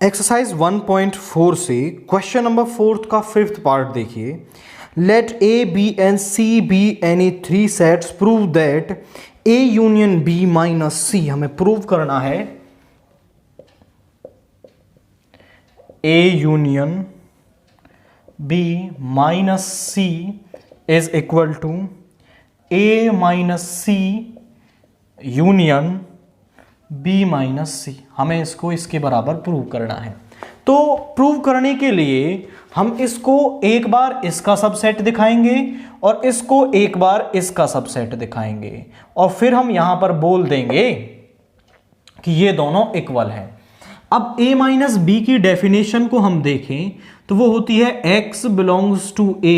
Exercise 1.4 से question number 4 का 5th part देखिए। Let A B and C be any three sets prove that A union B minus C. हमें prove करना है A union B minus C is equal to A minus C union B minus C. हमें इसको इसके बराबर prove करना है। तो प्रूव करने के लिए हम इसको एक बार इसका सबसेट दिखाएंगे और इसको एक बार इसका सबसेट दिखाएंगे और फिर हम यहां पर बोल देंगे कि ये दोनों इक्वल हैं। अब a माइनस बी की डेफिनेशन को हम देखें तो वो होती है x belongs to a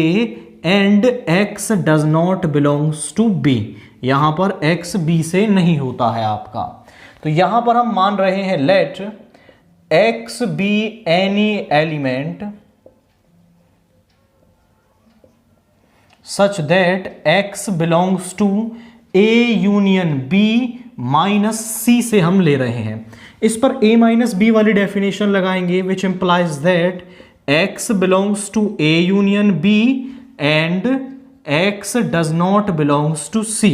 and x does not belongs to b। यहां पर x b से नहीं होता है आपका, तो यहां पर हम मान रहे हैं let x be any element such that x belongs to a union b minus C से हम ले रहे हैं। इस पर a माइनस बी वाली डेफिनेशन लगाएंगे which implies that x belongs to a union b and x does not belongs to c।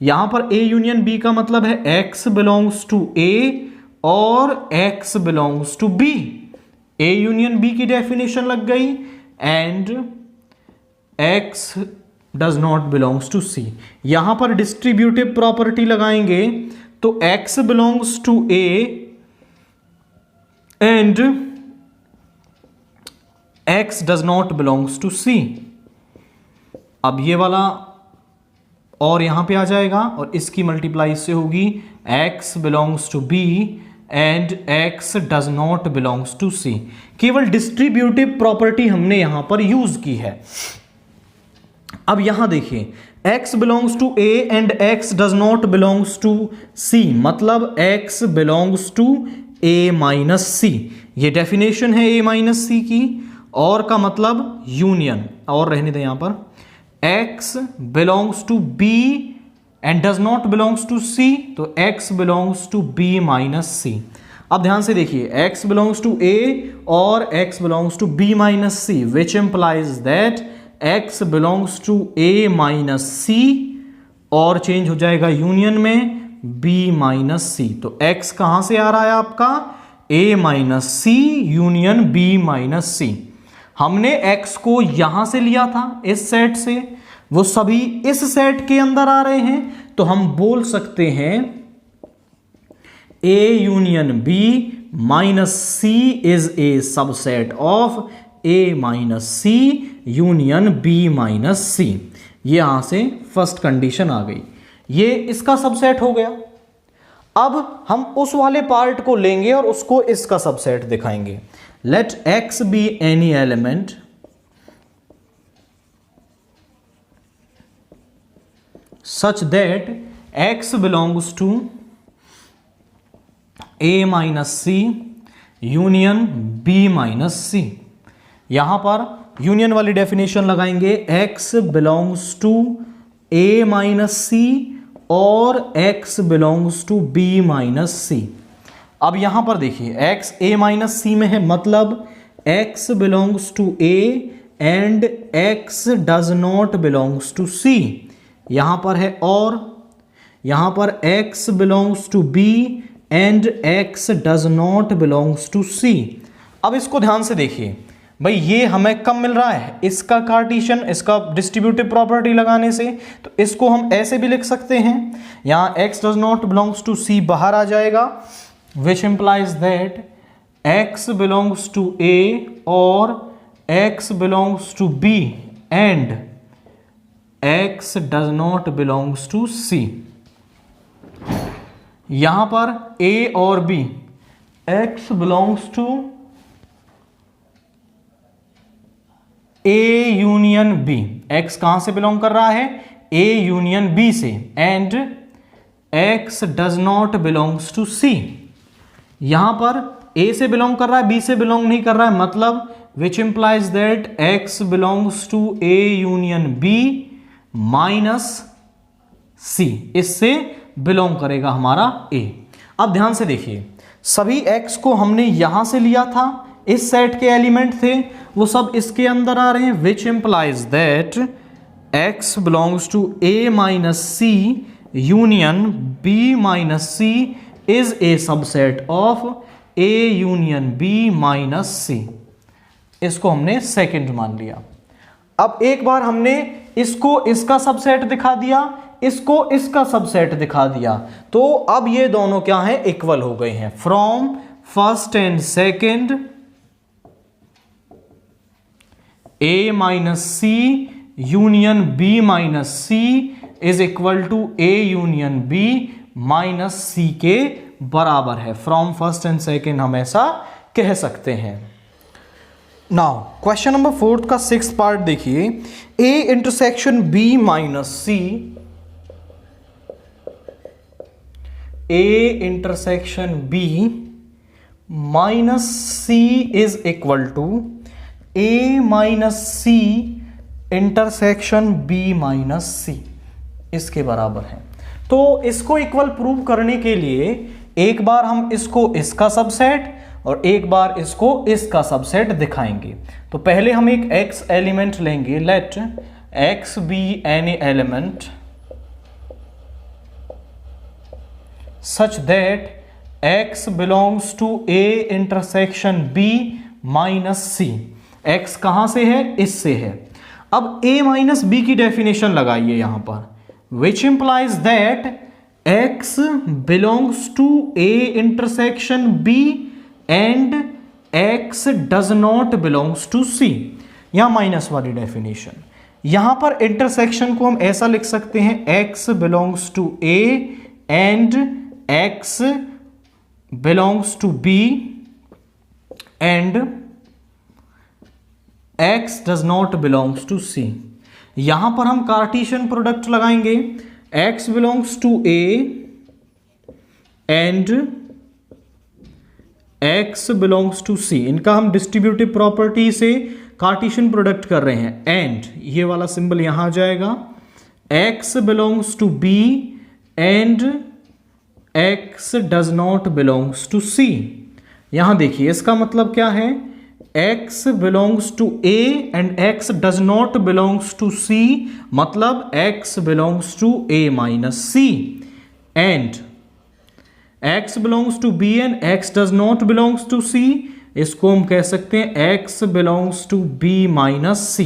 यहां पर a यूनियन b का मतलब है x बिलोंग्स टू a और x belongs to b। a union b की definition लग गई and x does not belongs to c। यहां पर डिस्ट्रीब्यूटिव प्रॉपर्टी लगाएंगे तो x belongs to a and x does not belongs to c। अब ये वाला और यहां पे आ जाएगा और इसकी मल्टीप्लाई से होगी x belongs to b and x does not belongs to c। केवल डिस्ट्रीब्यूटिव प्रॉपर्टी हमने यहां पर यूज की है। अब यहां देखिए x belongs to a and x does not belongs to c, मतलब x belongs to a minus c। ये डेफिनेशन है a माइनस c की, और का मतलब यूनियन, और रहने दें यहां पर x belongs to b and does not belongs to c, तो x belongs to b minus c। अब ध्यान से देखिए x बिलोंग्स टू a और x belongs to b minus c which implies that x belongs to a minus c और change हो जाएगा union में b माइनस c। तो x कहां से आ रहा है आपका a minus c union b minus c। हमने x को यहां से लिया था इस सेट से, वो सभी इस सेट के अंदर आ रहे हैं, तो हम बोल सकते हैं a union b minus c is a subset of a minus c union b minus c। ये यहां से फर्स्ट कंडीशन आ गई, ये इसका सबसेट हो गया। अब हम उस वाले पार्ट को लेंगे और उसको इसका सबसेट दिखाएंगे। Let x be any element such that x belongs to a minus c union b minus c। यहां पर यूनियन वाली डेफिनेशन लगाएंगे x belongs to a minus c और x belongs to b minus c। अब यहां पर देखिए x a minus सी में है, मतलब x belongs to a and x does not belongs to c। यहां पर है और यहां पर x belongs to b and x does not belongs to c। अब इसको ध्यान से देखिए भाई, ये हमें कब मिल रहा है इसका कार्टेशियन, इसका डिस्ट्रीब्यूटिव प्रॉपर्टी लगाने से, तो इसको हम ऐसे भी लिख सकते हैं। यहां x does not belongs to c बाहर आ जाएगा which implies that x belongs to a और x belongs to b and x does not belongs to c। यहां पर a और b, x belongs to a union b, x कहां से belong कर रहा है a यूनियन b से, and x does not belongs to c। यहां पर a से बिलोंग कर रहा है, b से बिलोंग नहीं कर रहा है, मतलब which implies that x belongs to a union b minus c, इससे बिलोंग करेगा हमारा a। अब ध्यान से देखिए सभी x को हमने यहां से लिया था, इस सेट के एलिमेंट थे, वो सब इसके अंदर आ रहे हैं, which implies that x belongs to a minus C union b minus C is a subset of a union b minus C. इसको हमने सेकंड मान लिया। अब एक बार हमने इसको इसका सबसेट दिखा दिया, इसको इसका सबसेट दिखा दिया, तो अब ये दोनों क्या हैं, इक्वल हो गए हैं। From first and second a minus C union b minus C is equal to a union b minus C के बराबर है। फ्रॉम फर्स्ट एंड सेकंड हम ऐसा कह सकते हैं। नाउ क्वेश्चन नंबर 4 का 6th पार्ट देखिए, a intersection b minus C, a intersection b minus C is equal to a minus C intersection b minus C, इसके बराबर है। तो इसको इक्वल प्रूव करने के लिए एक बार हम इसको इसका सबसेट और एक बार इसको इसका सबसेट दिखाएंगे। तो पहले हम एक x एलिमेंट लेंगे, let x be any element such that x belongs to a intersection b minus C. x कहां से है, इससे है। अब a माइनस b की डेफिनेशन लगाइए यहां पर, which implies that x belongs to a intersection b and x does not belongs to c। यहां माइनस वाली डेफिनेशन, यहां पर इंटरसेक्शन को हम ऐसा लिख सकते हैं, x belongs to a and x belongs to b and x does not belongs to c। यहां पर हम कार्टेशियन प्रोडक्ट लगाएंगे, x belongs to a and x belongs to c। इनका हम डिस्ट्रीब्यूटिव प्रॉपर्टी से कार्टेशियन प्रोडक्ट कर रहे हैं, एंड ये वाला सिंबल यहां आ जाएगा, x belongs to b and x does not belongs to c। यहां देखिए इसका मतलब क्या है, x belongs to a and x does not belongs to c, मतलब x belongs to a minus c, and x belongs to b and x does not belongs to c। इसको हम कह सकते हैं x belongs to b minus c।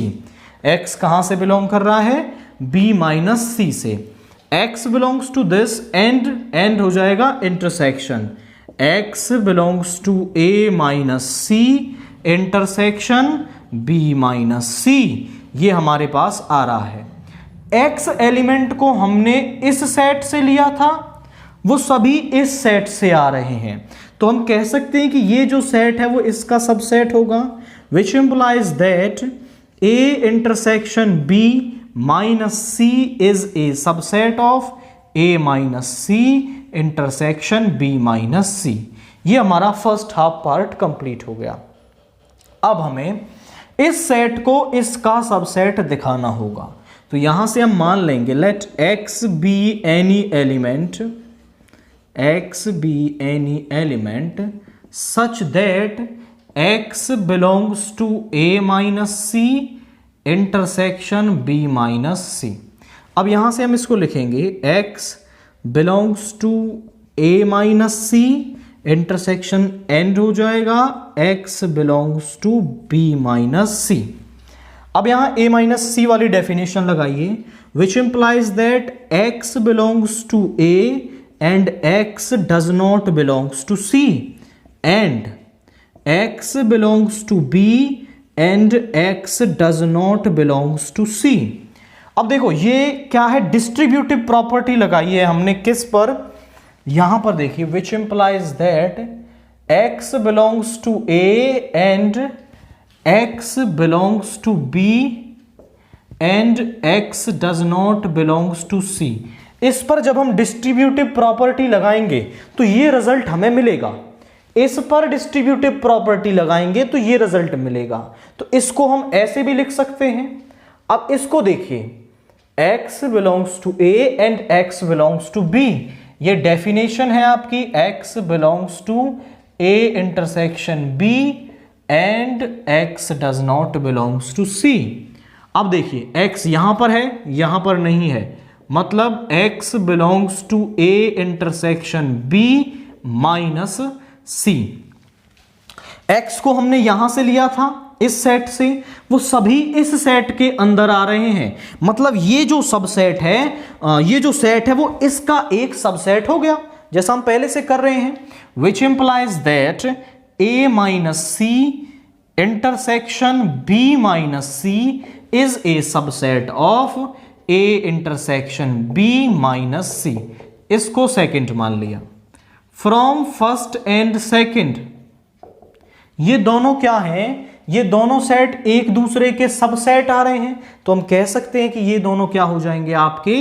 x कहां से belong कर रहा है, b माइनस c से। x belongs to this and हो जाएगा intersection, x belongs to a minus c intersection b minus c। ये हमारे पास आ रहा है। x एलिमेंट को हमने इस सेट से लिया था, वो सभी इस सेट से आ रहे हैं, तो हम कह सकते हैं कि ये जो सेट है वो इसका सबसेट होगा, विच implies that a intersection b minus c is a subset of a minus c intersection b minus c। ये हमारा फर्स्ट हाफ पार्ट कंप्लीट हो गया। अब हमें इस सेट को इसका सबसेट दिखाना होगा, तो यहां से हम मान लेंगे, let x be any element, x be any element such that x belongs to a minus c intersection b minus c। अब यहां से हम इसको लिखेंगे, x belongs to a minus c intersection and हो जाएगा x belongs to b minus c। अब यहां a minus c वाली डेफिनेशन लगाइए, which implies that x belongs to a and x does not belongs to c and x belongs to b and x does not belongs to c। अब देखो ये क्या है, distributive property लगाई है हमने किस पर, यहां पर देखिए, which implies that x belongs to a and x belongs to b and x does not belongs to c। इस पर जब हम डिस्ट्रीब्यूटिव प्रॉपर्टी लगाएंगे तो ये रिजल्ट हमें मिलेगा, इस पर डिस्ट्रीब्यूटिव प्रॉपर्टी लगाएंगे तो ये रिजल्ट मिलेगा। तो इसको हम ऐसे भी लिख सकते हैं। अब इसको देखिए, x belongs to a and x belongs to b, ये डेफिनेशन है आपकी x belongs to a intersection b and x does not belongs to c। अब देखिए x यहां पर है, यहां पर नहीं है, मतलब x belongs to a intersection b minus c। x को हमने यहां से लिया था इस सेट से, वो सभी इस सेट के अंदर आ रहे हैं, मतलब ये जो सबसेट है, ये जो सेट है वो इसका एक सबसेट हो गया, जैसा हम पहले से कर रहे हैं। Which implies that a minus c intersection b minus c is a subset of a intersection b minus c। इसको सेकंड मान लिया। फ्रॉम फर्स्ट एंड सेकंड, ये दोनों क्या हैं, ये दोनों सेट एक दूसरे के सबसेट आ रहे हैं, तो हम कह सकते हैं कि ये दोनों क्या हो जाएंगे, आपके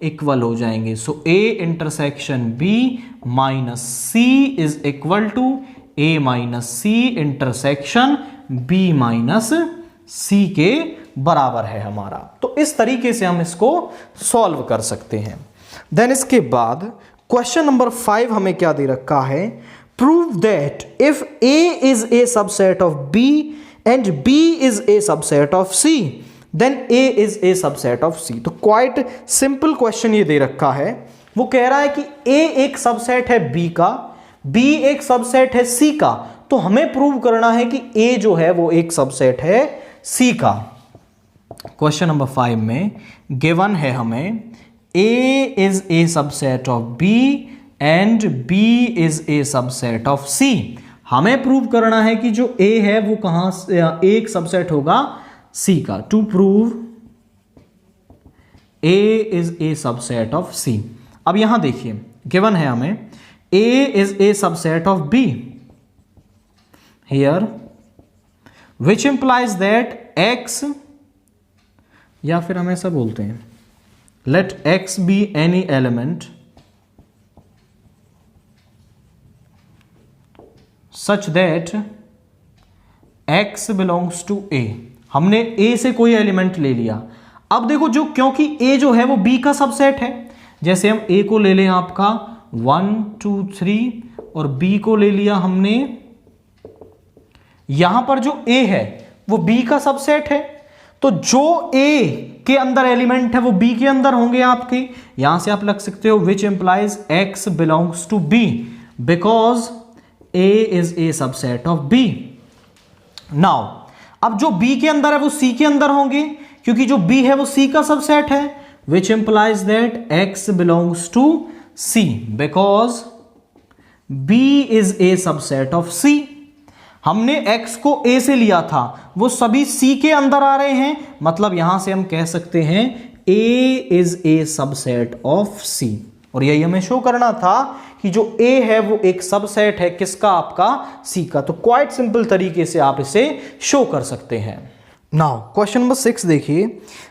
इक्वल हो जाएंगे। So a intersection b minus c is equal to a minus c intersection b minus c के बराबर है हमारा। तो इस तरीके से हम इसको सॉल्व कर सकते हैं। देन इसके बाद क्वेश्चन नंबर 5 हमें क्या दे रखा है, prove that if a is a subset of b and b is a subset of c then a is a subset of c। तो क्वाइट सिंपल क्वेश्चन ये दे रखा है, वो कह रहा है कि a एक सबसेट है b का, b एक सबसेट है c का, तो हमें प्रूव करना है कि a जो है वो एक सबसेट है c का। क्वेश्चन नंबर 5 में गिवन है हमें a is a subset of b and b is a subset of c। हमें प्रूव करना है कि जो a है वो कहां से एक सबसेट होगा c का। To prove a is a subset of c। अब यहां देखिए गिवन है हमें a is a subset of b here which implies that x, या फिर हम ऐसा बोलते हैं let x be any element such that x belongs to a। हमने a से कोई एलिमेंट ले लिया। अब देखो जो, क्योंकि a जो है वो b का सबसेट है, जैसे हम a को ले लें आपका 1 2 3 और b को ले लिया हमने, यहां पर जो a है वो b का सबसेट है, तो जो a के अंदर एलिमेंट है वो b के अंदर होंगे आपके। यहां से आप लग सकते हो which implies x belongs to b because a is a subset of b। Now अब जो b के अंदर है वो c के अंदर होंगे, क्योंकि जो b है वो c का सबसेट है, which implies that x belongs to c because b is a subset of c। हमने x को a से लिया था, वो सभी c के अंदर आ रहे हैं, मतलब यहां से हम कह सकते हैं a is a subset of c। और यही हमें शो करना था कि जो a है वो एक सबसेट है किसका, आपका c का। तो क्वाइट सिंपल तरीके से आप इसे शो कर सकते हैं। नाउ क्वेश्चन नंबर 6 देखिए,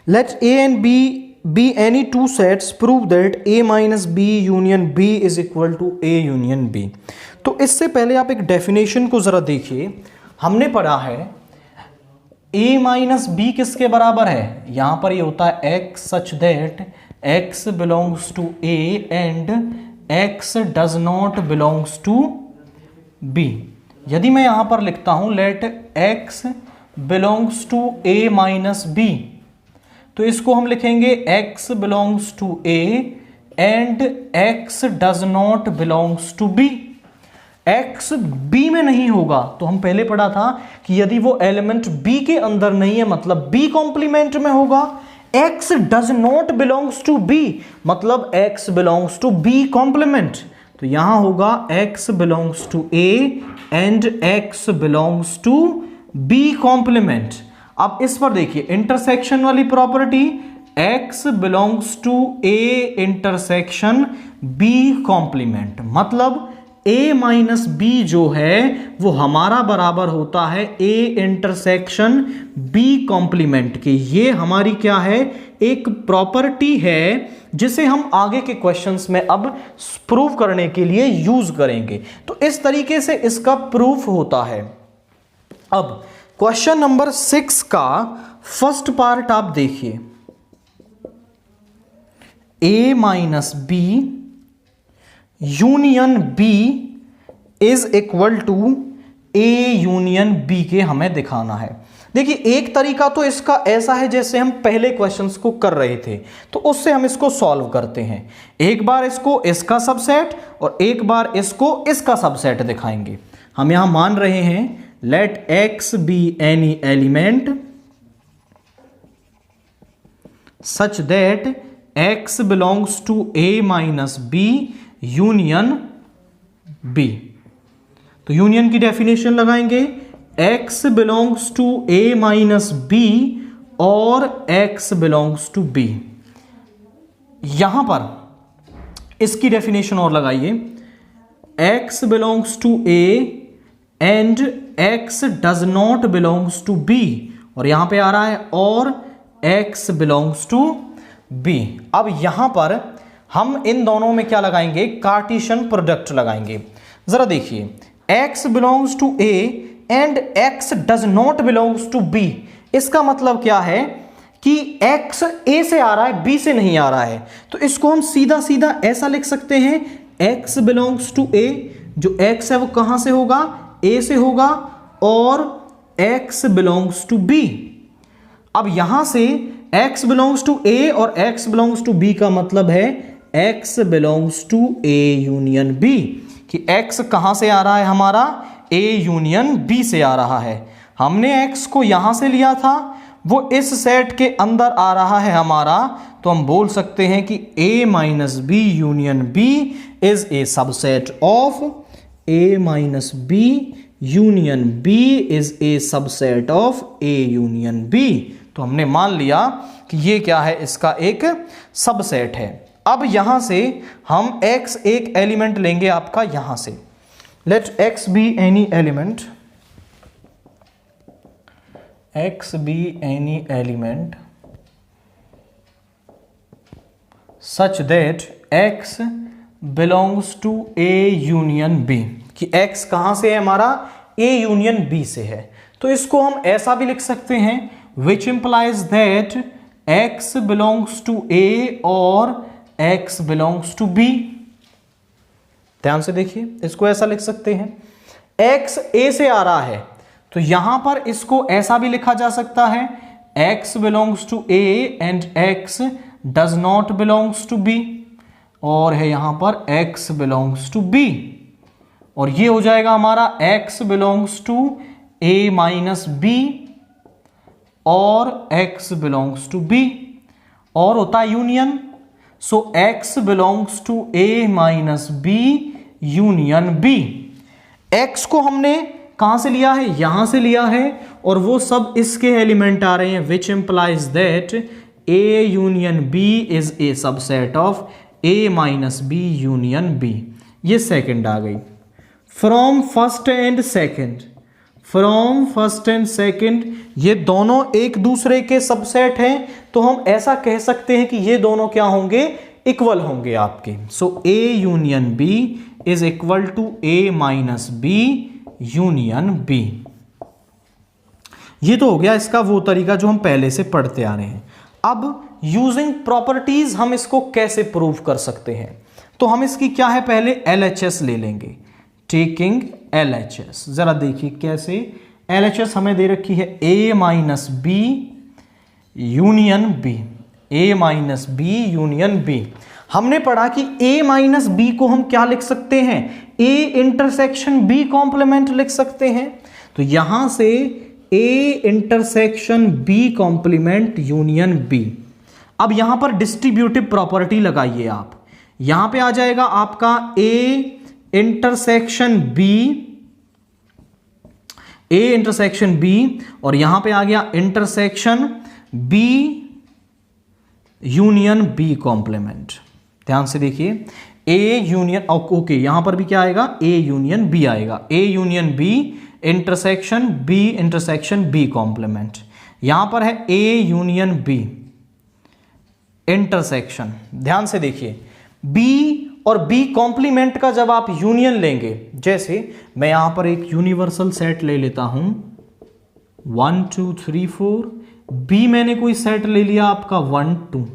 let a and b be any two sets, prove that a minus b union b is equal to a union b। तो इससे पहले आप एक डेफिनेशन को जरा देखिए। हमने पढ़ा है a माइनस b किसके बराबर है, यहां पर ये होता है x such that x belongs to a and x does not belongs to b। यदि मैं यहां पर लिखता हूं let x belongs to a minus b, तो इसको हम लिखेंगे x belongs to a and x does not belongs to b। x b में नहीं होगा, तो हम पहले पढ़ा था कि यदि वो एलिमेंट b के अंदर नहीं है मतलब b कॉम्प्लीमेंट में होगा। x does not belongs to b मतलब x belongs to b complement, तो यहां होगा x belongs to a and x belongs to b complement। अब इस पर देखिए इंटरसेक्शन वाली property, x belongs to a intersection b complement, मतलब a माइनस b जो है वो हमारा बराबर होता है a इंटरसेक्शन b कॉम्प्लीमेंट के। ये हमारी क्या है, एक प्रॉपर्टी है जिसे हम आगे के क्वेश्चंस में अब प्रूव करने के लिए यूज करेंगे। तो इस तरीके से इसका प्रूफ होता है। अब क्वेश्चन नंबर 6 का फर्स्ट पार्ट आप देखिए, a minus b union B is equal to A union B के हमें दिखाना है। देखिए एक तरीका तो इसका ऐसा है जैसे हम पहले क्वेश्चंस को कर रहे थे, तो उससे हम इसको सॉल्व करते हैं। एक बार इसको इसका सबसेट और एक बार इसको इसका सबसेट दिखाएंगे। हम यहां मान रहे हैं let X be any element such that x belongs to a minus b union b। तो यूनियन की डेफिनेशन लगाएंगे x belongs to a minus b और x belongs to b। यहां पर इसकी डेफिनेशन और लगाइए x belongs to a and x does not belongs to b, और यहां पे आ रहा है और x belongs to b। अब यहां पर हम इन दोनों में क्या लगाएंगे, कार्टेशियन प्रोडक्ट लगाएंगे। जरा देखिए x belongs to a and x does not belongs to b, इसका मतलब क्या है कि x a से आ रहा है b से नहीं आ रहा है, तो इसको हम सीधा सीधा ऐसा लिख सकते हैं x belongs to a, जो x है वो कहां से होगा, a से होगा, और x belongs to b। अब यहां से x belongs to a और x belongs to b का मतलब है x belongs to a union b, कि x कहां से आ रहा है हमारा, a यूनियन b से आ रहा है। हमने x को यहां से लिया था, वो इस सेट के अंदर आ रहा है हमारा, तो हम बोल सकते हैं कि a minus B union b is a subset of a minus B union b is a subset of a union b। तो हमने मान लिया कि ये क्या है, इसका एक सबसेट है। अब यहां से हम x एक एलिमेंट लेंगे आपका यहां से, let x be any element, x be any element such that x belongs to a union b, कि x कहां से है हमारा, a यूनियन b से है। तो इसको हम ऐसा भी लिख सकते हैं which implies that x belongs to a और x belongs to b। ध्यान से देखिए, इसको ऐसा लिख सकते हैं x a से आ रहा है, तो यहां पर इसको ऐसा भी लिखा जा सकता है x belongs to a and x does not belongs to b, और है यहां पर x belongs to b, और ये हो जाएगा हमारा x belongs to a minus b और x belongs to b, और होता है union, so x belongs to a minus b union b। x को हमने कहां से लिया है, यहां से लिया है, और वो सब इसके एलिमेंट आ रहे हैं, which implies that a union b is a subset of a minus b union b। ये सेकंड आ गई। From first and second, from first and second ये दोनों एक दूसरे के सबसेट हैं, तो हम ऐसा कह सकते हैं कि ये दोनों क्या होंगे, इक्वल होंगे आपके। So a union b is equal to a minus b union b। ये तो हो गया इसका वो तरीका जो हम पहले से पढ़ते आ रहे हैं। अब यूजिंग प्रॉपर्टीज हम इसको कैसे प्रूव कर सकते हैं, तो हम इसकी क्या है, पहले LHS ले लेंगे, टेकिंग LHS। जरा देखिए कैसे, LHS हमें दे रखी है a minus B union b, a minus B union b। हमने पढ़ा कि a माइनस बी को हम क्या लिख सकते हैं, a इंटरसेक्शन b कॉम्प्लीमेंट लिख सकते हैं। तो यहां से a intersection b complement union b। अब यहां पर डिस्ट्रीब्यूटिव प्रॉपर्टी लगाइए आप, यहां पे आ जाएगा आपका a intersection b, a intersection b, और यहां पे आ गया intersection b union b complement. ध्यान से देखिए a यूनियन, ओके यहां पर भी क्या आएगा, a यूनियन b आएगा, a union b intersection b complement. यहां पर है a यूनियन b इंटरसेक्शन। ध्यान से देखिए b और b कॉम्प्लीमेंट का जब आप यूनियन लेंगे, जैसे मैं यहां पर एक यूनिवर्सल सेट ले लेता हूं 1 2 3 4, b मैंने कोई सेट ले लिया आपका 1 2,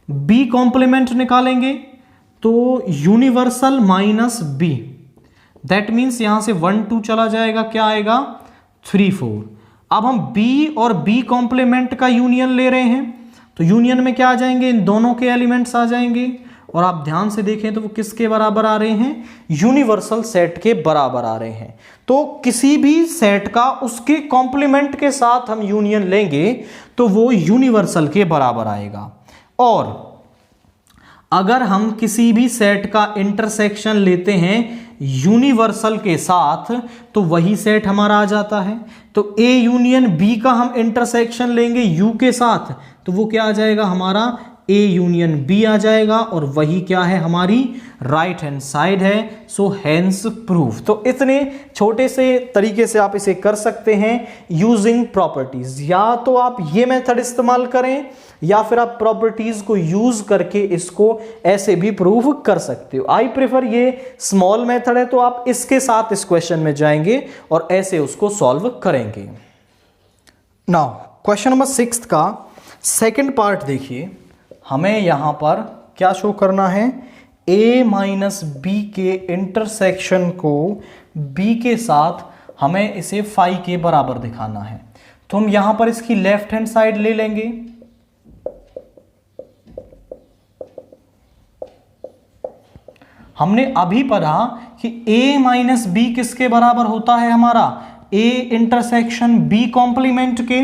b कॉम्प्लीमेंट निकालेंगे तो universal minus B, that means यहां से 1 2 चला जाएगा, क्या आएगा 3 4। अब हम बी और बी कॉम्प्लीमेंट का यूनियन ले रहे हैं, तो यूनियन में क्या आ जाएंगे, इन दोनों के एलिमेंट्स आ जाएंगे, और आप ध्यान से देखें तो वो किसके बराबर आ रहे हैं, यूनिवर्सल सेट के बराबर आ रहे हैं। तो किसी भी सेट का उसके कॉम्प्लीमेंट के साथ हम यूनियन लेंगे तो वो यूनिवर्सल के बराबर आएगा। और अगर हम किसी भी सेट का इंटरसेक्शन लेते हैं यूनिवर्सल के साथ तो वही सेट हमारा आ जाता है। तो ए यूनियन बी का हम इंटरसेक्शन लेंगे यू के साथ, तो वो क्या आ जाएगा हमारा, ए यूनियन बी आ जाएगा, और वही क्या है, हमारी राइट हैंड साइड है। So hence proof. तो इतने छोटे से तरीके से आप इसे कर सकते हैं यूजिंग प्रॉपर्टीज। या तो आप ये मेथड इस्तेमाल करें या फिर आप प्रॉपर्टीज को यूज करके इसको ऐसे भी प्रूव कर सकते हो। आई प्रेफर ये स्मॉल मेथड है, तो आप इसके साथ इस क्वेश्चन में जाएंगे और ऐसे उसको सॉल्व करेंगे। नाउ क्वेश्चन नंबर 6 का सेकंड पार्ट देखिए। हमें यहां पर क्या शो करना है, a माइनस बी के इंटरसेक्शन को b के साथ हमें इसे फाई के बराबर दिखाना है। तो हम यहां पर इसकी लेफ्ट हैंड साइड ले लेंगे। हमने अभी पढ़ा कि a माइनस बी किसके बराबर होता है, हमारा a इंटरसेक्शन b कॉम्प्लीमेंट के।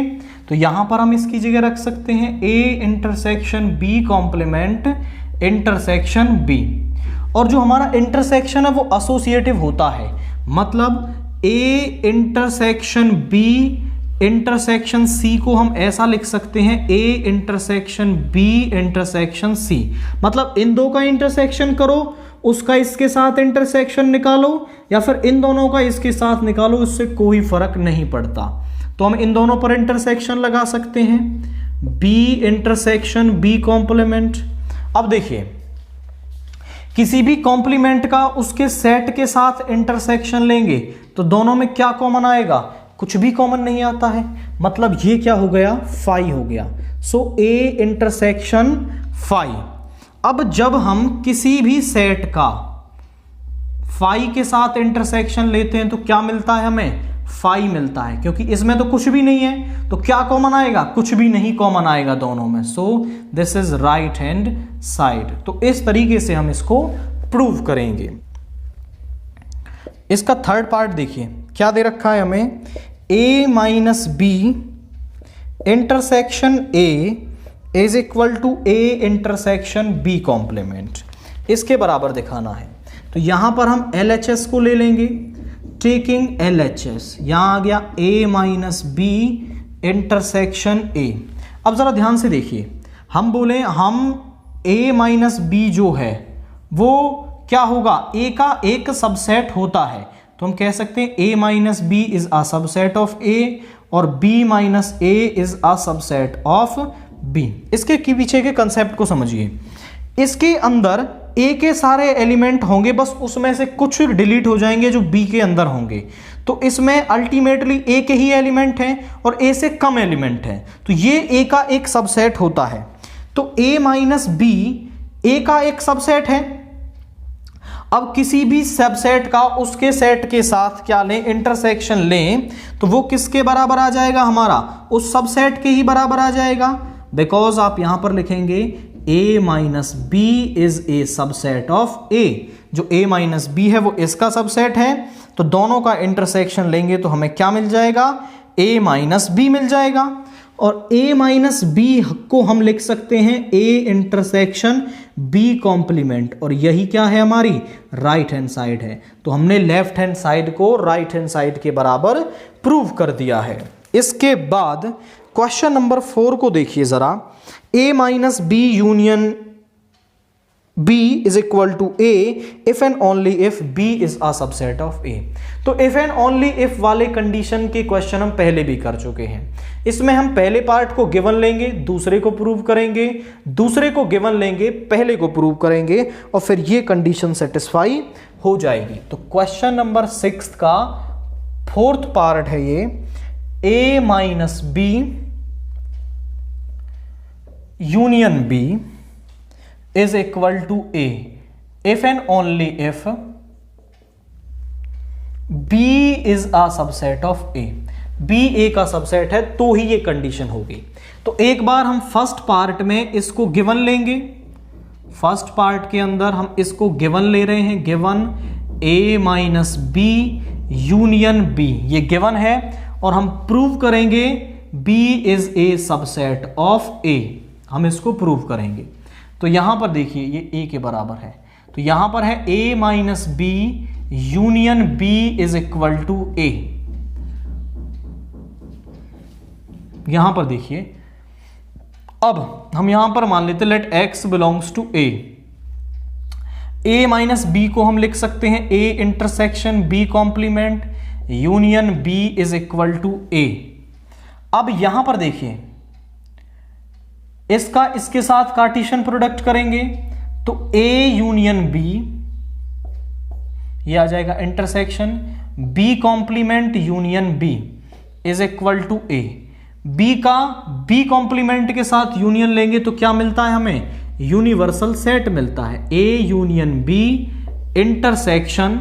तो यहां पर हम इसकी जगह रख सकते हैं a intersection b complement intersection b। और जो हमारा इंटरसेक्शन है वो एसोसिएटिव होता है, मतलब a intersection b intersection c को हम ऐसा लिख सकते हैं a intersection b intersection c। मतलब इन दो का इंटरसेक्शन करो, उसका इसके साथ इंटरसेक्शन निकालो, या फिर इन दोनों का इसके साथ निकालो, इससे कोई फर्क नहीं पड़ता। तो हम इन दोनों पर इंटरसेक्शन लगा सकते हैं, b इंटरसेक्शन b कॉम्प्लीमेंट। अब देखिए किसी भी कॉम्प्लीमेंट का उसके सेट के साथ इंटरसेक्शन लेंगे तो दोनों में क्या कॉमन आएगा, कुछ भी कॉमन नहीं आता है, मतलब ये क्या हो गया, फाई हो गया। सो a इंटरसेक्शन फाई। अब जब हम किसी भी सेट का फाई के साथ इंटरसेक्शन लेते हैं तो क्या मिलता है, हमें फाई मिलता है, क्योंकि इसमें तो कुछ भी नहीं है, तो क्या कॉमन आएगा, कुछ भी नहीं कॉमन आएगा दोनों में। So this is right hand side. तो इस तरीके से हम इसको प्रूव करेंगे। इसका थर्ड पार्ट देखिए क्या दे रखा है हमें, a minus B intersection a is equal to a intersection b complement, इसके बराबर दिखाना है। तो यहां पर हम LHS को ले लेंगे, टेकिंग LHS, यहां आ गया a minus B intersection a। अब जरा ध्यान से देखिए, हम बोले हम a माइनस बी जो है वो क्या होगा, a का एक सबसेट होता है, तो हम कह सकते हैं a minus B is a subset of a और b minus a is a subset of b। इसके पीछे के कंसेप्ट को समझिए। इसके अंदर a के सारे एलिमेंट होंगे, बस उसमें से कुछ डिलीट हो जाएंगे जो b के अंदर होंगे, तो इसमें अल्टीमेटली a के ही एलिमेंट हैं और a से कम एलिमेंट हैं, तो ये a का एक सबसेट होता है। तो a माइनस बी a का एक सबसेट है। अब किसी भी सबसेट का उसके सेट के साथ क्या लें, इंटरसेक्शन लें, तो वो किसके बराबर आ जाएगा, हमारा उस सबसेट के ही बराबर आ जाएगा। बिकॉज आप यहां पर लिखेंगे a minus B is a subset of a। जो a माइनस बी है वो इसका सबसेट है, तो दोनों का इंटरसेक्शन लेंगे तो हमें क्या मिल जाएगा, a माइनस बी मिल जाएगा। और a माइनस बी को हम लिख सकते हैं a इंटरसेक्शन b कॉम्प्लीमेंट, और यही क्या है, हमारी राइट हैंड साइड है। तो हमने लेफ्ट हैंड साइड को राइट हैंड साइड के बराबर प्रूव कर दिया है। इसके बाद क्वेश्चन नंबर 4 को देखिए जरा, a minus B union b is equal to a if and only if b is a subset of a। तो इफ एंड ओनली इफ वाले कंडीशन के क्वेश्चन हम पहले भी कर चुके हैं। इसमें हम पहले पार्ट को गिवन लेंगे, दूसरे को प्रूव करेंगे, दूसरे को गिवन लेंगे, पहले को प्रूव करेंगे, और फिर ये कंडीशन सेटिस्फाई हो जाएगी। तो क्वेश्चन नंबर 6 का फोर्थ पार्ट है ये, a minus B union b is equal to a if and only if B is a subset of A, B A का सबसेट है तो ही ये कंडीशन होगी। तो एक बार हम फर्स्ट पार्ट में इसको गिवन लेंगे, फर्स्ट पार्ट के अंदर हम इसको गिवन ले रहे हैं, given A minus B union B, ये गिवन है और हम प्रूव करेंगे B is a subset of A, हम इसको प्रूव करेंगे। तो यहां पर देखिए ये ए के बराबर है, तो यहां पर है A minus B union B is equal to A. यहां पर देखिए, अब हम यहां पर मान लेते let X belongs to A minus B को हम लिख सकते हैं A intersection B complement union B is equal to A. अब यहां पर देखिए इसका इसके साथ कार्टेशियन प्रोडक्ट करेंगे तो ए यूनियन बी, ये आ जाएगा intersection B complement union B is equal to A. B का बी कॉम्प्लीमेंट के साथ यूनियन लेंगे तो क्या मिलता है हमें, यूनिवर्सल सेट मिलता है। A union B intersection,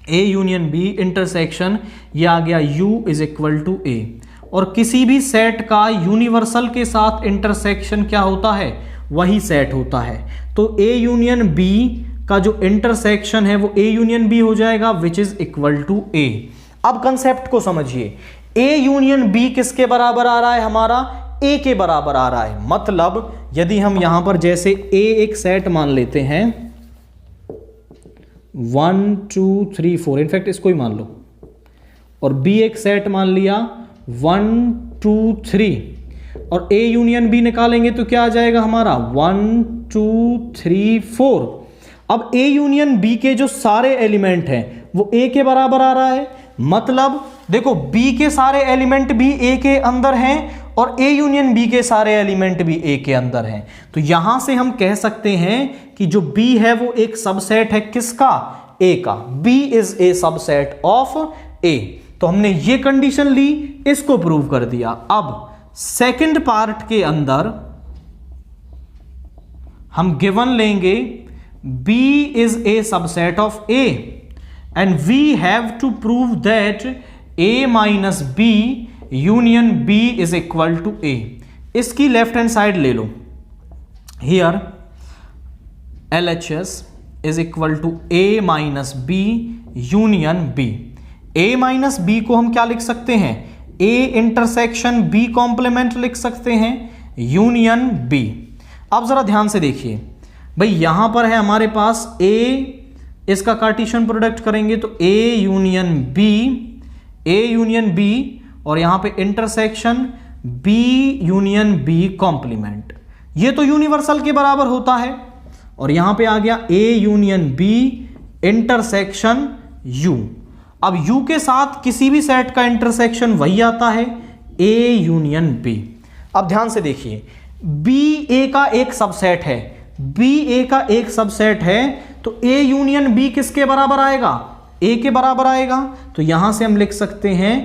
A union B intersection, ये आ गया U is equal to A. और किसी भी सेट का यूनिवर्सल के साथ इंटरसेक्शन क्या होता है, वही सेट होता है। तो ए यूनियन बी का जो इंटरसेक्शन है वो ए यूनियन बी हो जाएगा which is equal to A. अब कंसेप्ट को समझिए, ए यूनियन बी किसके बराबर आ रहा है, हमारा ए के बराबर आ रहा है। मतलब यदि हम यहां पर जैसे ए एक सेट मान लेते हैं 1 2 3 4, इनफैक्ट इसको ही मान लो, और बी एक सेट मान लिया 1 2 3, और ए यूनियन बी निकालेंगे तो क्या आ जाएगा हमारा 1 2 3 4। अब ए यूनियन बी के जो सारे एलिमेंट हैं वो ए के बराबर आ रहा है। मतलब देखो बी के सारे एलिमेंट भी ए के अंदर हैं और ए यूनियन बी के सारे एलिमेंट भी ए के अंदर हैं। तो यहां से हम कह सकते हैं कि जो बी है वो एक सबसेट है किसका, ए का। B is a subset of A. तो हमने ये कंडीशन ली, इसको प्रूव कर दिया। अब सेकंड पार्ट के अंदर हम गिवन लेंगे B is a subset of A and we have to prove that A minus B union B is equal to A। इसकी लेफ्ट हैंड साइड ले लो, here LHS is equal to A minus B union B। A minus B को हम क्या लिख सकते हैं, A intersection B complement लिख सकते हैं यूनियन B। अब जरा ध्यान से देखिए भाई, यहां पर है हमारे पास A, इसका कार्टेशियन प्रोडक्ट करेंगे तो A यूनियन B, और यहां पे intersection B union B complement, ये तो यूनिवर्सल के बराबर होता है। और यहां पे आ गया A union B intersection U। अब U के साथ किसी भी सेट का इंटरसेक्शन वही आता है, A यूनियन B। अब ध्यान से देखिए, B A का एक सबसेट है, B A का एक सबसेट है, तो A यूनियन B किसके बराबर आएगा, A के बराबर आएगा। तो यहां से हम लिख सकते हैं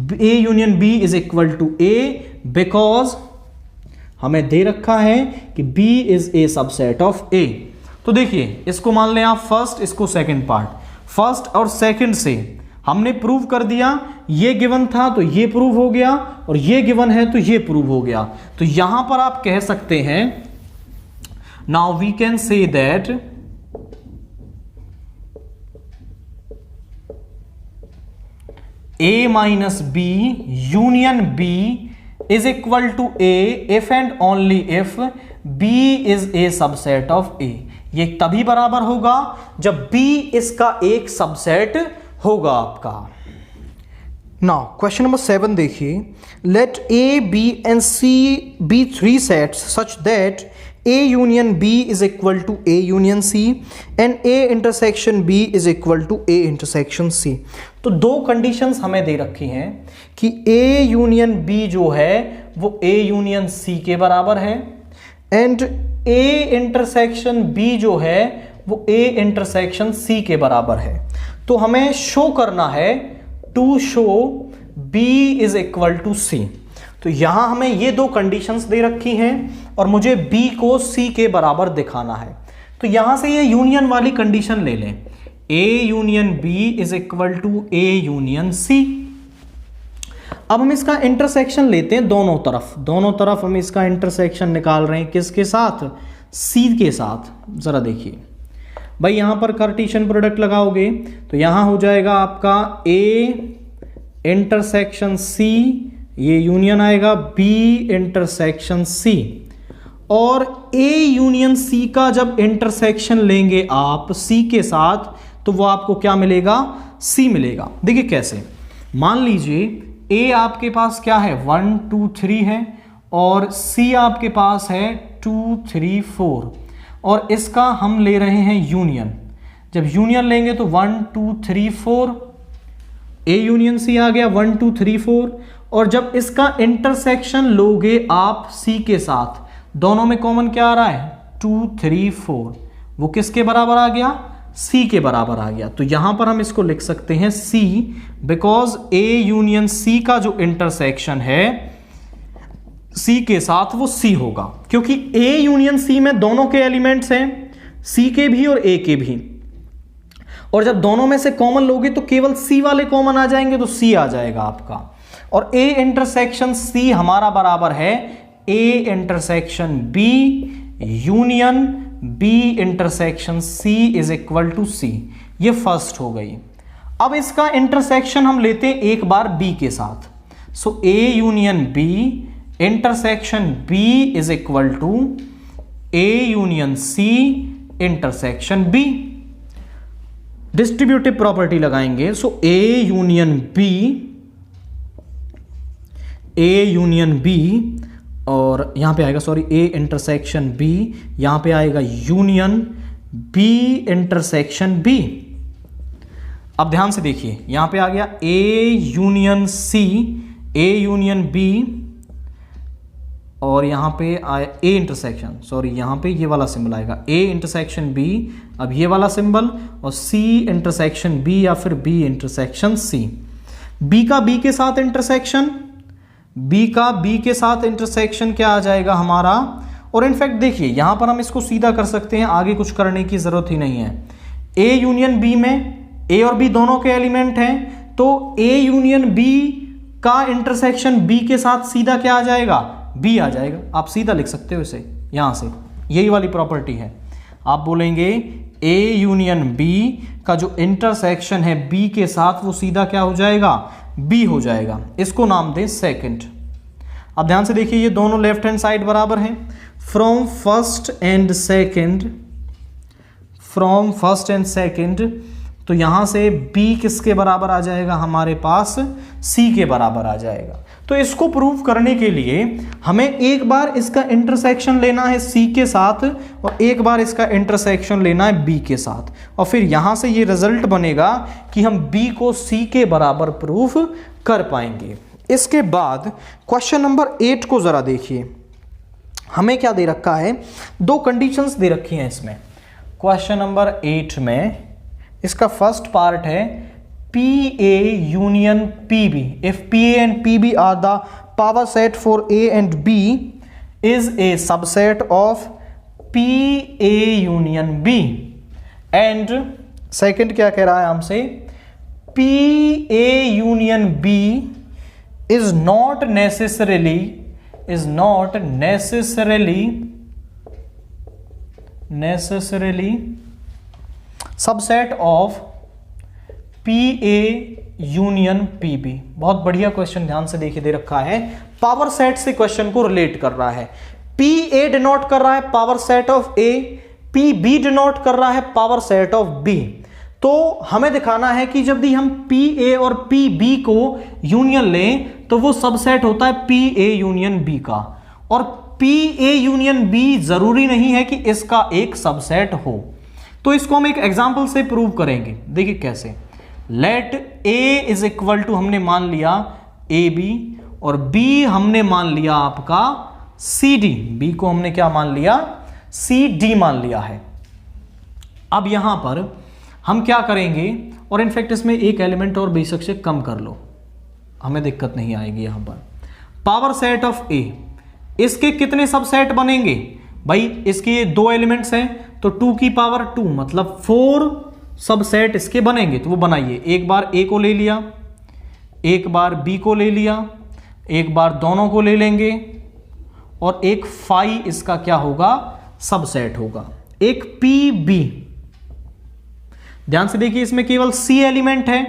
A union B is equal to A, because हमें दे रखा है कि B is a subset of A। तो देखिए इसको मान लें आप फर्स्ट, इसको सेकंड पार्ट। फर्स्ट और सेकंड से हमने प्रूव कर दिया, ये गिवन था तो ये प्रूव हो गया, और ये गिवन है तो ये प्रूव हो गया। तो यहां पर आप कह सकते हैं, now we can say that A minus B union B is equal to A if and only if B is a subset of A। ये तभी बराबर होगा जब B इसका एक सबसेट होगा आपका। नाउ क्वेश्चन नंबर 7 देखिए, let A, B and C be three sets such that A union B is equal to A union C and A intersection B is equal to A intersection C। तो दो conditions हमें दे रखी हैं कि A union B जो है वो A union C के बराबर है, एंड A इंटरसेक्शन B जो है वो A इंटरसेक्शन C के बराबर है। तो हमें शो करना है, to show B is equal to C। तो यहां हमें ये दो कंडीशंस दे रखी हैं और मुझे B को C के बराबर दिखाना है। तो यहां से ये यूनियन वाली कंडीशन ले लें, A union B is equal to A union C। अब हम इसका इंटरसेक्शन लेते हैं दोनों तरफ हम इसका इंटरसेक्शन निकाल रहे हैं, किसके साथ? C के साथ। जरा देखिए भाई, यहां पर कार्टेशियन प्रोडक्ट लगाओगे तो यहां हो जाएगा आपका A इंटरसेक्शन C, ये यूनियन आएगा B इंटरसेक्शन C, और A यूनियन C का जब इंटरसेक्शन लेंगे आप C के साथ तो वो आपको क्या मिलेगा? C मिलेगा। देखिए कैसे, मान लीजिए A आपके पास क्या है? 1 2 3 है, और C आपके पास है 2 3 4, और इसका हम ले रहे हैं यूनियन। जब यूनियन लेंगे तो 1 2 3 4, A यूनियन C आ गया 1 2 3 4, और जब इसका इंटरसेक्शन लोगे आप C के साथ, दोनों में कॉमन क्या आ रहा है? 2 3 4, वो किसके बराबर आ गया? C के बराबर आ गया। तो यहां पर हम इसको लिख सकते हैं C, because A union C का जो इंटरसेक्शन है C के साथ वो C होगा, क्योंकि A यूनियन C में दोनों के एलिमेंट्स हैं, C के भी और A के भी, और जब दोनों में से कॉमन लोगे तो केवल C वाले कॉमन आ जाएंगे, तो C आ जाएगा आपका, और A इंटरसेक्शन C हमारा बराबर है A intersection B union B intersection C is equal to C। ये फर्स्ट हो गई। अब इसका इंटरसेक्शन हम लेते हैं एक बार B के साथ, so A union B intersection B is equal to A union C intersection B। Distributive property लगाएंगे, सो A यूनियन B और यहां पे आएगा A इंटरसेक्शन B, यहां पे आएगा यूनियन B इंटरसेक्शन B। अब ध्यान से देखिए, यहां पे आ गया A union C, A union B, और यहां पे आया A इंटरसेक्शन, यहां पे ये वाला सिंबल आएगा A इंटरसेक्शन B, अब ये वाला सिंबल, और C इंटरसेक्शन B या फिर B इंटरसेक्शन C। B का B के साथ इंटरसेक्शन, B का B के साथ इंटरसेक्शन क्या आ जाएगा हमारा? और इनफैक्ट देखिए यहां पर हम इसको सीधा कर सकते हैं, आगे कुछ करने की जरूरत ही नहीं है। A यूनियन B में A और B दोनों के एलिमेंट हैं, तो A यूनियन B का इंटरसेक्शन B के साथ सीधा क्या आ जाएगा? B आ जाएगा। आप सीधा लिख सकते हो इसे यहां से, यही वाली प्रॉपर्टी है। आप बोलेंगे A यूनियन B का जो इंटरसेक्शन है B के साथ वो सीधा क्या हो जाएगा? B हो जाएगा। इसको नाम दें सेकंड। अब ध्यान से देखिए, ये दोनों लेफ्ट हैंड साइड बराबर हैं। फ्रॉम फर्स्ट एंड सेकंड, तो यहां से B किसके बराबर आ जाएगा? हमारे पास C के बराबर आ जाएगा। तो इसको प्रूव करने के लिए हमें एक बार इसका इंटरसेक्शन लेना है C के साथ, और एक बार इसका इंटरसेक्शन लेना है B के साथ, और फिर यहां से ये रिजल्ट बनेगा कि हम B को C के बराबर प्रूफ कर पाएंगे। इसके बाद क्वेश्चन नंबर 8 को जरा देखिए, हमें क्या दे रखा है? दो कंडीशंस दे रखी हैं इसमें। क्वेश्चन नंबर 8 में इसका फर्स्ट पार्ट है PA union PB. If PA and PB are the power set for A and B is a subset of PA union B. And second क्या कह रहा है हमसे? PA union B is not necessarily subset of PA union PB। बहुत बढ़िया question, ध्यान से देखिए, दे रखा है पावर सेट से क्वेश्चन को रिलेट कर रहा है। PA डिनोट कर रहा है power set of A, PB denote कर रहा है पावर सेट ऑफ B। तो हमें दिखाना है कि जब भी हम PA और PB को यूनियन लें तो वो सबसेट होता है PA यूनियन B का, और PA यूनियन B जरूरी नहीं है कि इसका एक सबसेट हो। तो इसको हम एक एग्जांपल से प्रूव करेंगे। देखिए कैसे। Let A is equal to, हमने मान लिया AB, और B हमने मान लिया आपका CD। B को हमने क्या मान लिया? CD मान लिया है। अब यहां पर हम क्या करेंगे, और इनफैक्ट इसमें एक एलिमेंट और बेशक से कम कर लो, हमें दिक्कत नहीं आएगी। यहां पर पावर सेट ऑफ A, इसके कितने सबसेट बनेंगे भाई? इसके दो एलिमेंट्स हैं, तो 2 की पावर 2 मतलब 4 सबसेट इसके बनेंगे। तो वो बनाइए, एक बार ए को ले लिया, एक बार बी को ले लिया, एक बार दोनों को ले लेंगे और एक फाई इसका क्या होगा, सबसेट होगा, एक पी बी। ध्यान से देखिए इसमें केवल सी एलिमेंट है।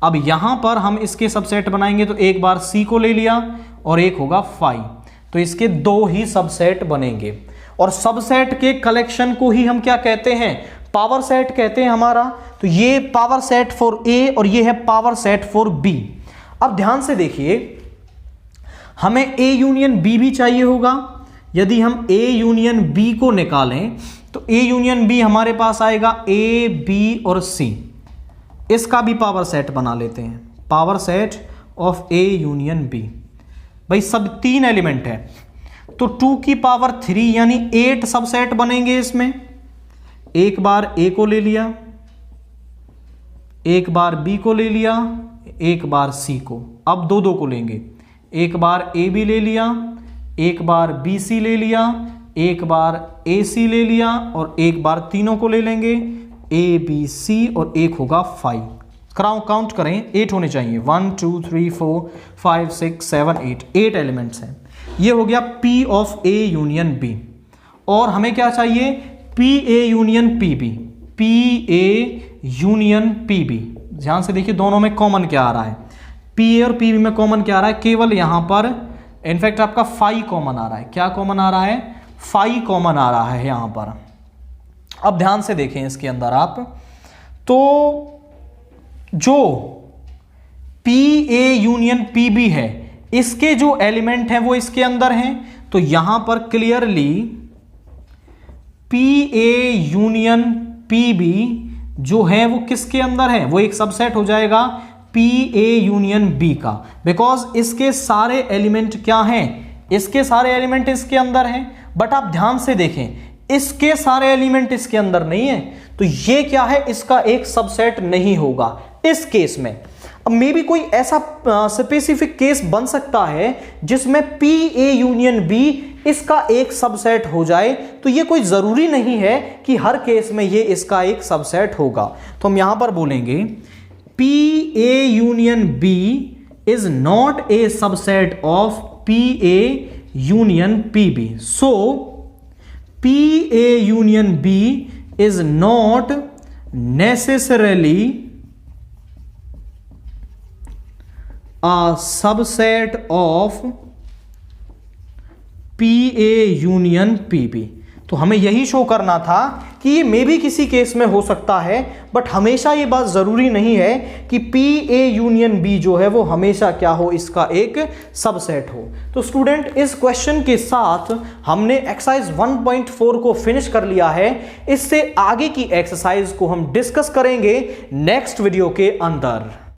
अब यहां पर हम इसके सबसेट बनाएंगे तो एक बार सी को ले लिया और एक होगा फाई, तो इसके 2 ही सबसेट बनेंगे। और सबसेट के कलेक्शन को ही हम क्या कहते हैं, पावर सेट कहते हैं हमारा। तो ये पावर सेट फॉर ए और ये है पावर सेट फॉर बी। अब ध्यान से देखिए, हमें ए यूनियन बी भी चाहिए होगा। यदि हम ए यूनियन बी को निकालें तो ए यूनियन बी हमारे पास आएगा ए बी और सी। इसका भी पावर सेट बना लेते हैं, power set of A union B. भाई सब 3 एलिमेंट है तो 2 की पावर 3 यानी 8 सबसेट बनेंगे इसमें। एक बार ए को ले लिया, एक बार बी को ले लिया, एक बार सी को। अब 2-2 को लेंगे, एक बार ए बी ले लिया, एक बार बी सी ले लिया, एक बार ए सी ले लिया और एक बार तीनों को ले लेंगे, ए बी सी और एक होगा 5। काउंट करें, 8 होने चाहिए, 1 2 3 4 5 6 7 8 एलिमेंट्स हैं। ये हो गया P of A union B. और हमें क्या चाहिए, P A union P B, P A union P B. ध्यान से देखिए दोनों में कॉमन क्या आ रहा है, पी ए और पी बी में कॉमन क्या आ रहा है, केवल यहां पर इनफैक्ट आपका फाई कॉमन आ रहा है। क्या कॉमन आ रहा है, फाई कॉमन आ रहा है यहां पर। अब ध्यान से देखें इसके अंदर आप, तो जो P A union P B है इसके जो एलिमेंट हैं वो इसके अंदर हैं। तो यहां पर clearly P A union P B जो है वो किसके अंदर है, वो एक सबसेट हो जाएगा पी ए यूनियन बी का। बिकॉज इसके सारे एलिमेंट क्या हैं, इसके सारे एलिमेंट इसके अंदर हैं। बट आप ध्यान से देखें, इसके सारे एलिमेंट इसके अंदर नहीं है, तो ये क्या है, इसका एक सबसेट नहीं होगा इस केस में। अब मे बी कोई ऐसा स्पेसिफिक केस बन सकता है जिसमें पी ए यूनियन बी इसका एक सबसेट हो जाए, तो ये कोई जरूरी नहीं है कि हर केस में ये इसका एक सबसेट होगा। तो हम यहां पर बोलेंगे P A union B is not a subset of P A union P B. So P A union B is not necessarily a subset of PA union PB। तो हमें यही शो करना था कि ये मे भी किसी केस में हो सकता है, बट हमेशा ये बात जरूरी नहीं है कि PA यूनियन B जो है वो हमेशा क्या हो, इसका एक सबसेट हो। तो स्टूडेंट इस क्वेश्चन के साथ हमने एक्सरसाइज 1.4 को फिनिश कर लिया है। इससे आगे की एक्सरसाइज को हम डिस्कस करेंगे नेक्स्ट वीडियो के अंदर।